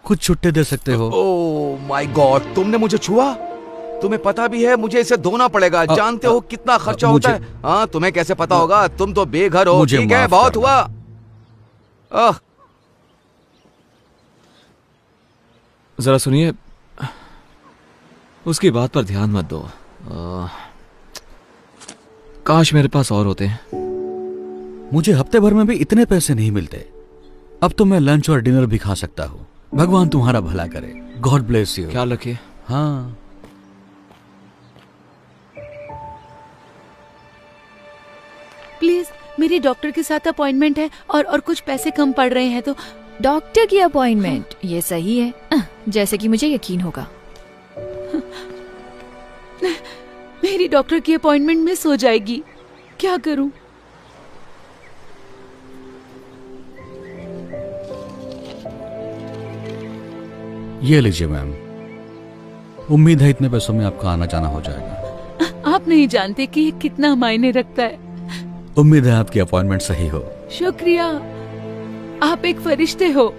कुछ छुट्टे दे सकते हो। ओह माय गॉड, तुमने मुझे छुआ? तुम्हें पता भी है मुझे इसे धोना पड़ेगा। जानते हो कितना खर्चा होता है? हाँ, तुम्हें कैसे पता होगा? तुम तो बेघर हो। ठीक है, बहुत हुआ। जरा सुनिए, उसकी बात पर ध्यान मत दो। काश मेरे पास और होते हैं। मुझे हफ्ते भर में भी इतने पैसे नहीं मिलते। अब तो मैं लंच और डिनर भी खा सकता हूँ। भगवान तुम्हारा भला करे। God bless you. ख्याल रखिए। हाँ, प्लीज, मेरी डॉक्टर के साथ अपॉइंटमेंट है और कुछ पैसे कम पड़ रहे हैं तो। डॉक्टर की अपॉइंटमेंट? ये सही है, जैसे कि मुझे यकीन होगा। मेरी डॉक्टर की अपॉइंटमेंट मिस हो जाएगी, क्या करूं? ये लीजिए मैम। उम्मीद है इतने पैसों में आपका आना जाना हो जाएगा। आप नहीं जानते कि ये कितना मायने रखता है। उम्मीद है आपकी अपॉइंटमेंट सही हो। शुक्रिया, आप एक फरिश्ते हो।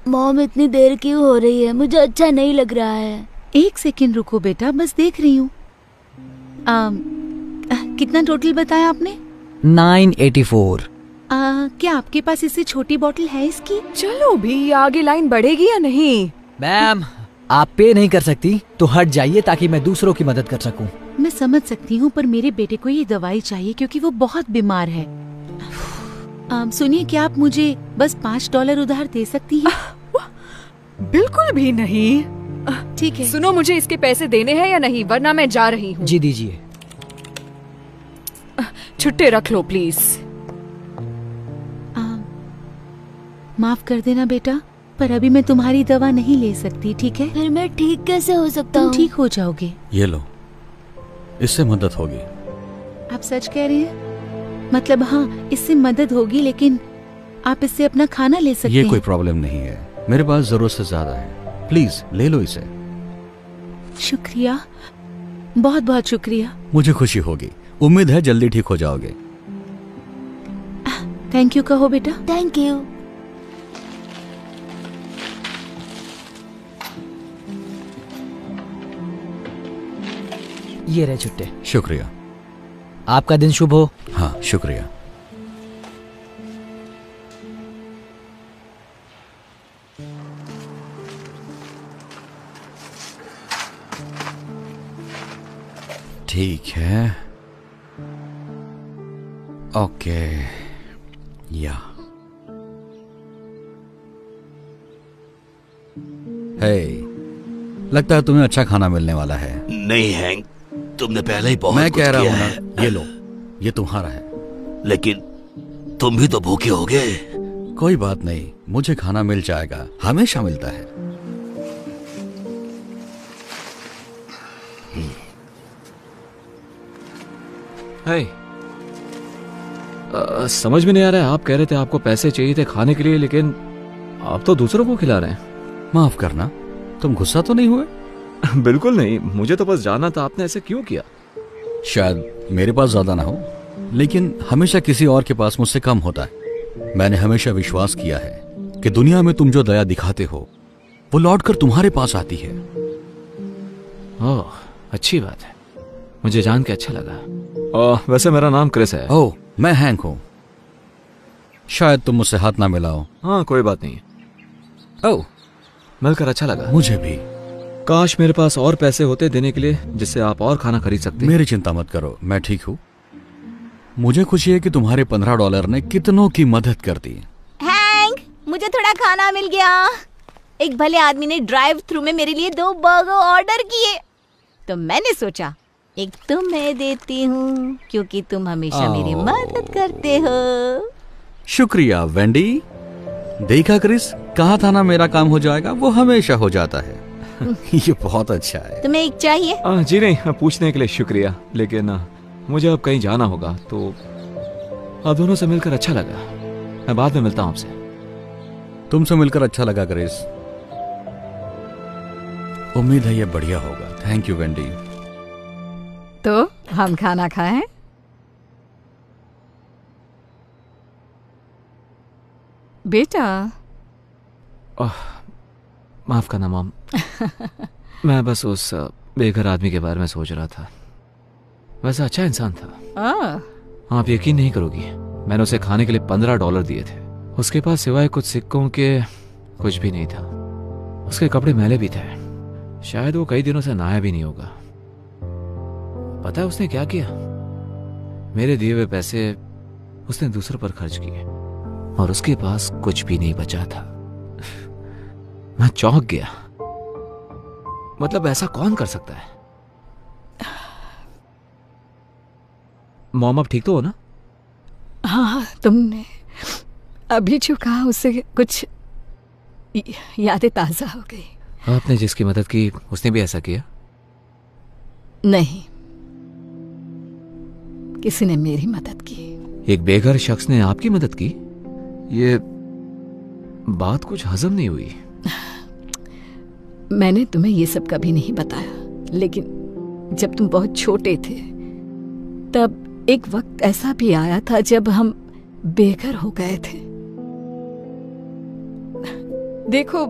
मॉम, इतनी देर क्यों हो रही है? मुझे अच्छा नहीं लग रहा है। एक सेकंड रुको बेटा, बस देख रही हूँ। कितना टोटल बताया आपने? 984। क्या आपके पास इससे छोटी बोतल है इसकी? चलो भी, आगे लाइन बढ़ेगी या नहीं? मैम, आप पे नहीं कर सकती तो हट जाइए ताकि मैं दूसरों की मदद कर सकूं। मैं समझ सकती हूँ, पर मेरे बेटे को ये दवाई चाहिए क्योंकि वो बहुत बीमार है। सुनिए, क्या आप मुझे बस $5 उधार दे सकती हैं? बिल्कुल भी नहीं। ठीक है। सुनो, मुझे इसके पैसे देने हैं या नहीं, वरना मैं जा रही हूँ। जी दीजिए। छुट्टे रख लो प्लीज। माफ कर देना बेटा, पर अभी मैं तुम्हारी दवा नहीं ले सकती, ठीक है? फिर मैं ठीक कैसे हो सकता हूँ? तुम ठीक हो जाओगे। ये लो, इससे मदद होगी। आप सच कह रहे हैं? मतलब हाँ, इससे मदद होगी, लेकिन आप इससे अपना खाना ले सकते हैं। ये कोई प्रॉब्लम नहीं है, मेरे पास जरूरत से ज्यादा है। प्लीज ले लो इसे। शुक्रिया, बहुत बहुत शुक्रिया। मुझे खुशी होगी। उम्मीद है जल्दी ठीक हो जाओगे। थैंक यू कहो बेटा। Thank you. ये रहे छुट्टे। शुक्रिया। आपका दिन शुभ हो। हाँ, शुक्रिया। ठीक है, ओके। या हे, लगता है तुम्हें अच्छा खाना मिलने वाला है। नहीं हैंक, तुमने पहले ही बहुत मैं कुछ कह रहा किया हूं है। ना, ये लो, ये तुम्हारा है। लेकिन तुम भी तो भूखे होगे। कोई बात नहीं, मुझे खाना मिल जाएगा, हमेशा मिलता है। समझ में नहीं आ रहा है, आप कह रहे थे आपको पैसे चाहिए थे खाने के लिए, लेकिन आप तो दूसरों को खिला रहे हैं। माफ करना, तुम गुस्सा तो नहीं हुए? बिल्कुल नहीं, मुझे तो बस जानना था आपने ऐसे क्यों किया। शायद मेरे पास ज्यादा ना हो, लेकिन हमेशा किसी और के पास मुझसे कम होता है। मैंने हमेशा विश्वास किया है कि दुनिया में तुम जो दया दिखाते हो वो लौटकर तुम्हारे पास आती है। ओह, अच्छी बात है, मुझे जान के अच्छा लगा। वैसे मेरा नाम क्रिस है। ओह, मैं हैंक हूं। शायद तुम मुझसे हाथ ना मिलाओ। हाँ, कोई बात नहीं। ओह, मिलकर अच्छा लगा। मुझे भी। काश मेरे पास और पैसे होते देने के लिए, जिससे आप और खाना खरीद सकते। मेरी चिंता मत करो, मैं ठीक हूँ। मुझे खुशी है कि तुम्हारे $15 ने कितनों की मदद कर दी। हैंक, मुझे थोड़ा खाना मिल गया। एक भले आदमी ने ड्राइव थ्रू में मेरे लिए 2 बर्गर ऑर्डर किए, तो मैंने सोचा एक तुम्हें देती हूँ क्योंकि तुम हमेशा मेरी मदद करते हो। शुक्रिया वेंडी। देखा क्रिस, कहा था ना मेरा काम हो जाएगा, वो हमेशा हो जाता है। ये बहुत अच्छा है। तुम्हें एक चाहिए? जी नहीं, पूछने के लिए शुक्रिया, लेकिन मुझे अब कहीं जाना होगा, तो आप दोनों से मिलकर अच्छा लगा। मैं बाद में मिलता हूँ आपसे। तुमसे मिलकर अच्छा लगा क्रिस। उम्मीद है ये बढ़िया होगा। Thank you Wendy. तो हम खाना खाएं? बेटा। माफ करना मॉम। मैं बस उस बेघर आदमी के बारे में सोच रहा था। वैसा अच्छा इंसान था। आप यकीन नहीं करोगी, मैंने उसे खाने के लिए $15 दिए थे। उसके पास सिवाय कुछ सिक्कों के कुछ भी नहीं था। उसके कपड़े मैले भी थे। शायद वो कई दिनों से नहाया भी नहीं होगा। पता है उसने क्या किया? मेरे दिए हुए पैसे उसने दूसरों पर खर्च किए और उसके पास कुछ भी नहीं बचा था। मैं चौंक गया। मतलब ऐसा कौन कर सकता है? मॉम आप ठीक तो हो ना? हाँ, तुमने अभी जो कहा उससे कुछ यादें ताजा हो गई। आपने जिसकी मदद की उसने भी ऐसा किया? नहीं, किसी ने मेरी मदद की। एक बेघर शख्स ने आपकी मदद की? ये बात कुछ हजम नहीं हुई। मैंने तुम्हें ये सब कभी नहीं बताया, लेकिन जब तुम बहुत छोटे थे तब एक वक्त ऐसा भी आया था जब हम बेघर हो गए थे। देखो,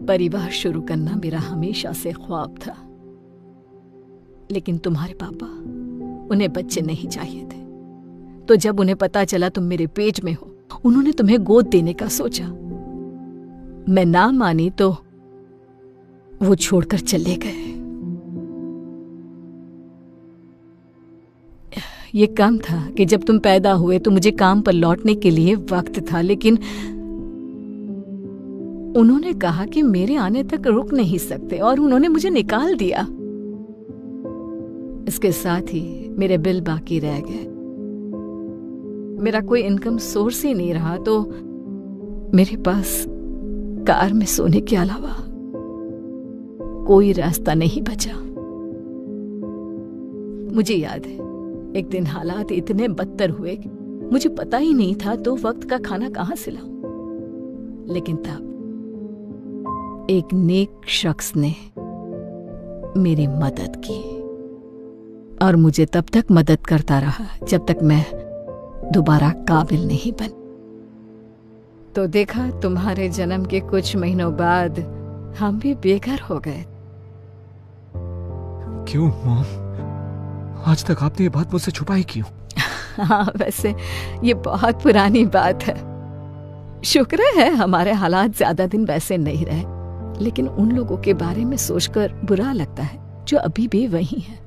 परिवार शुरू करना मेरा हमेशा से ख्वाब था, लेकिन तुम्हारे पापा, उन्हें बच्चे नहीं चाहिए थे। तो जब उन्हें पता चला तुम मेरे पेट में हो, उन्होंने तुम्हें गोद देने का सोचा। मैं ना मानी तो वो छोड़कर चले गए। ये कम था कि जब तुम पैदा हुए तो मुझे काम पर लौटने के लिए वक्त था, लेकिन उन्होंने कहा कि मेरे आने तक रुक नहीं सकते और उन्होंने मुझे निकाल दिया। इसके साथ ही मेरे बिल बाकी रह गए। मेरा कोई इनकम सोर्स ही नहीं रहा, तो मेरे पास कार में सोने के अलावा कोई रास्ता नहीं बचा। मुझे याद है, एक दिन हालात इतने बदतर हुए कि मुझे पता ही नहीं था तो वक्त का खाना कहां से लाऊं। लेकिन तब एक नेक शख्स ने मेरी मदद की और मुझे तब तक मदद करता रहा जब तक मैं दोबारा काबिल नहीं बन। तो देखा, तुम्हारे जन्म के कुछ महीनों बाद हम भी बेघर हो गए। क्यों मॉम? आज तक आपने ये बात मुझसे छुपाई क्यों? हाँ, वैसे ये बहुत पुरानी बात है। शुक्र है हमारे हालात ज्यादा दिन वैसे नहीं रहे, लेकिन उन लोगों के बारे में सोचकर बुरा लगता है जो अभी भी वही हैं।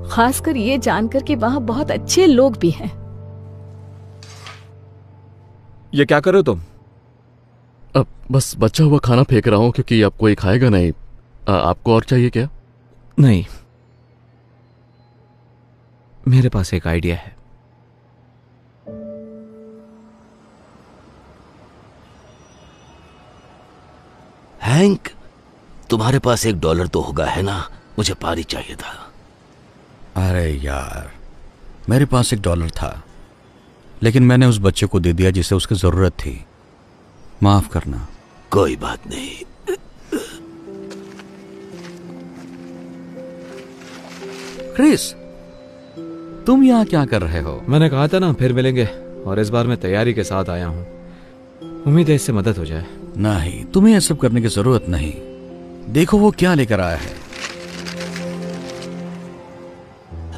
खासकर ये जानकर कि वहां बहुत अच्छे लोग भी हैं। ये क्या कर रहे हो तुम? अब बस बचा हुआ खाना फेंक रहा हूं क्योंकि अब कोई खाएगा नहीं। आपको और चाहिए क्या? नहीं, मेरे पास एक आइडिया है। हैंक, तुम्हारे पास $1 तो होगा, है ना? मुझे पारी चाहिए था। अरे यार, मेरे पास $1 था, लेकिन मैंने उस बच्चे को दे दिया जिसे उसकी जरूरत थी। माफ करना। कोई बात नहीं। क्रिस, तुम यहाँ क्या कर रहे हो? मैंने कहा था ना फिर मिलेंगे, और इस बार मैं तैयारी के साथ आया हूँ। उम्मीद है इससे मदद हो जाए। नहीं, तुम्हें ये सब करने की जरूरत नहीं। देखो वो क्या लेकर आया है।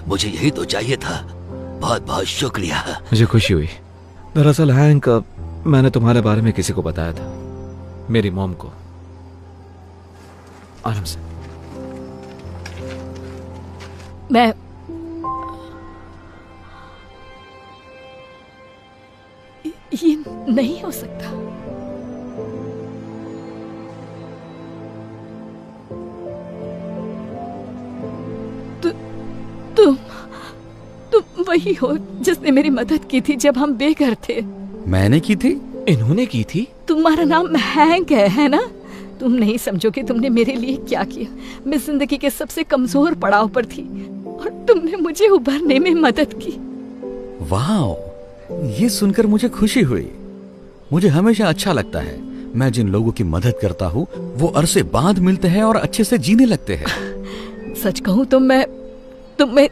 मुझे यही तो चाहिए था। बहुत बहुत शुक्रिया। मुझे खुशी हुई। दरअसल हैंक, मैंने तुम्हारे बारे में किसी को बताया था, मेरी मॉम को। आराम से। मैं ये नहीं हो सकता। तुम वही हो जिसने मेरी मदद की थी जब हम बेघर थे। मैंने की थी? इन्होंने की थी? तुम्हारा नाम हैंक है ना? तुम नहीं समझोगे तुमने मेरे लिए क्या किया। मैं जिंदगी के सबसे कमजोर पड़ाव पर थी और तुमने मुझे उभरने में मदद की। वाह, ये सुनकर मुझे खुशी हुई। मुझे हमेशा अच्छा लगता है। मैं जिन लोगों की मदद करता हूँ वो अरसे बाद मिलते हैं और अच्छे से जीने लगते हैं। सच कहूँ तो मैं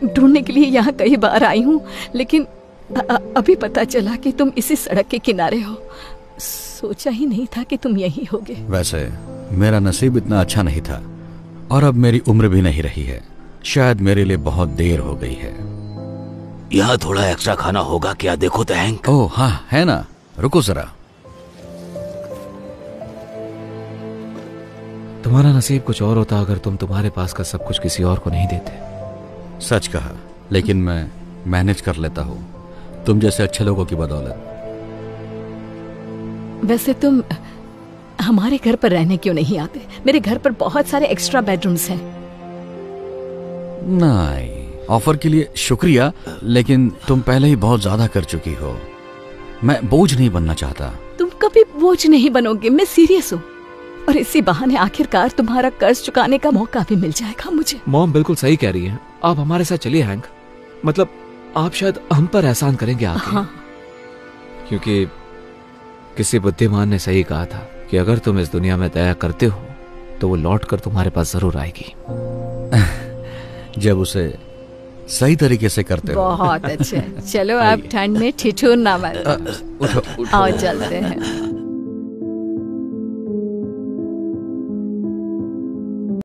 ढूंढने के लिए यहाँ कई बार आई हूँ, लेकिन अभी पता चला कि तुम इसी सड़क के किनारे हो। सोचा ही नहीं था कि तुम यहीं होगे। वैसे मेरा नसीब इतना अच्छा नहीं था और अब मेरी उम्र भी नहीं रही है। शायद मेरे लिए बहुत देर हो गई है। यहाँ थोड़ा एक्स्ट्रा खाना होगा क्या? देखो तो हैंक। ओह हाँ, है ना, रुको जरा। तुम्हारा नसीब कुछ और होता अगर तुम तुम्हारे पास का सब कुछ किसी और को नहीं देते। सच कहा, लेकिन मैं मैनेज कर लेता हूँ तुम जैसे अच्छे लोगों की बदौलत। वैसे तुम हमारे घर पर रहने क्यों नहीं आते? मेरे घर पर बहुत सारे एक्स्ट्रा बेडरूम्स हैं। नहीं, ऑफर के लिए शुक्रिया, लेकिन तुम पहले ही बहुत ज्यादा कर चुकी हो। मैं बोझ नहीं बनना चाहता। तुम कभी बोझ नहीं बनोगे, मैं सीरियस हूँ। और इसी बहाने आखिरकार तुम्हारा कर्ज चुकाने का मौका भी मिल जाएगा मुझे। मॉम बिल्कुल सही कह रही है। आप हमारे साथ चलिए हैंक। मतलब आप शायद हम पर एहसान करेंगे आके। हाँ। क्योंकि किसी बुद्धिमान ने सही कहा था कि अगर तुम इस दुनिया में दया करते हो तो वो लौट कर तुम्हारे पास जरूर आएगी। जब उसे सही तरीके से करते हो। बहुत अच्छे। चलो अब ठंड में ठिठुरना मत। आओ चलते हैं।